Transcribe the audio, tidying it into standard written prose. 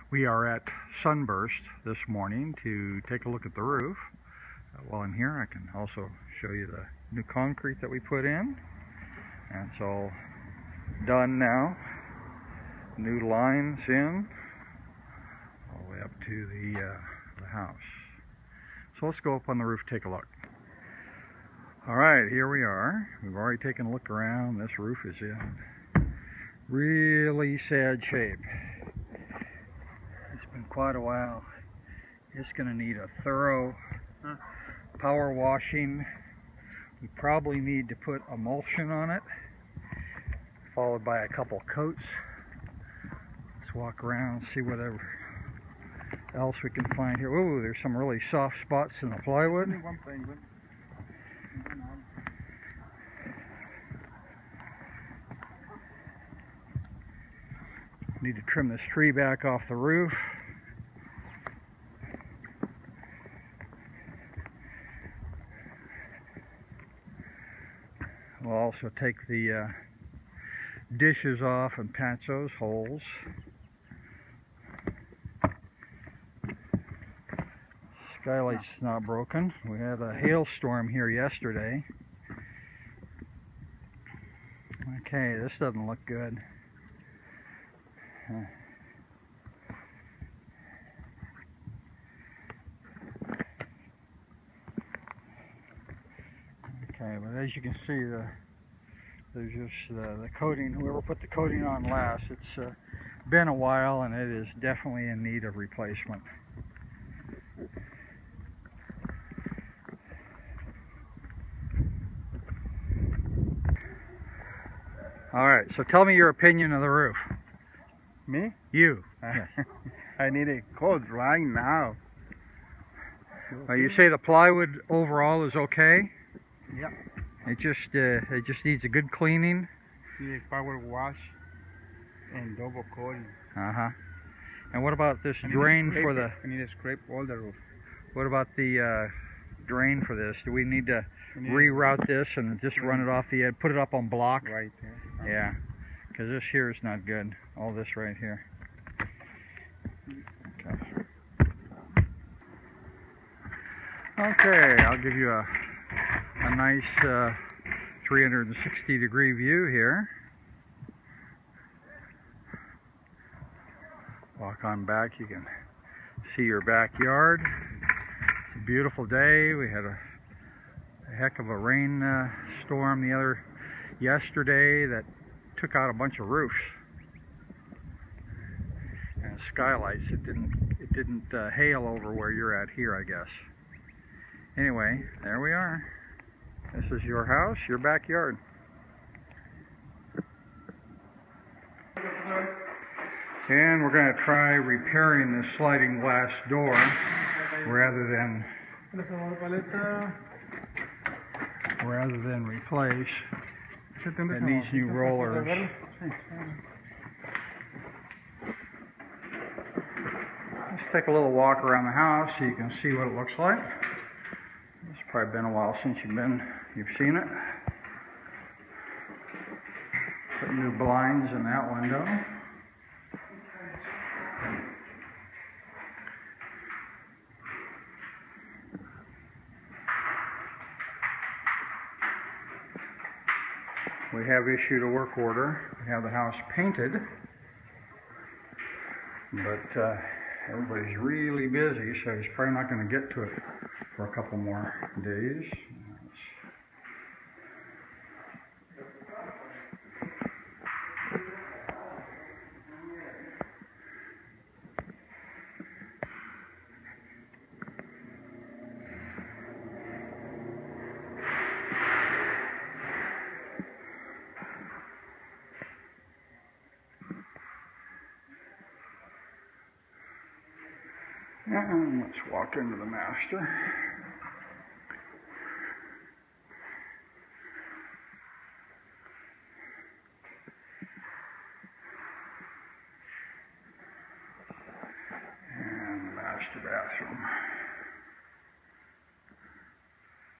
We are at Sunburst this morning to take a look at the roof. While I'm here, I can also show you the new concrete that we put in. That's all done now. New lines in, all the way up to the house. So let's go up on the roof, take a look. All right, here we are. We've already taken a look around. This roof is in really sad shape. It's been quite a while. It's going to need a thorough power washing. We probably need to put emulsion on it, followed by a couple coats. Let's walk around, see whatever else we can find here. Ooh, there's some really soft spots in the plywood. Need to trim this tree back off the roof. We'll also take the dishes off and patch those holes. Skylight's not broken. We had a hailstorm here yesterday. Okay, this doesn't look good. Okay, but as you can see, there's just the coating. Whoever put the coating on last, it's been a while and it is definitely in need of replacement. All right, so tell me your opinion of the roof. Me? You. Yes. I need a coat right now. You say the plywood overall is okay? Yeah. It just needs a good cleaning. Need a power wash and double coating. And what about this drain for the? I need to scrape all the roof. What about the drain for this? Do we need to reroute this and just run it off the edge? Put it up on block? Right there. Yeah, because this here is not good. All this right here. Okay, I'll give you a nice 360 degree view here. Walk on back, you can see your backyard. It's a beautiful day. We had a heck of a rain storm yesterday that took out a bunch of roofs and skylights. It didn't hail over where you're at here, I guess. Anyway, there we are. This is your house, your backyard. And we're going to try repairing this sliding glass door rather than replace. It needs new rollers. Let's take a little walk around the house so you can see what it looks like. It's probably been a while since you've seen it. Put new blinds in that window. We have issued a work order. We have the house painted, but everybody's really busy, so he's probably not going to get to it for a couple more days. And let's walk into the master. And the master bathroom.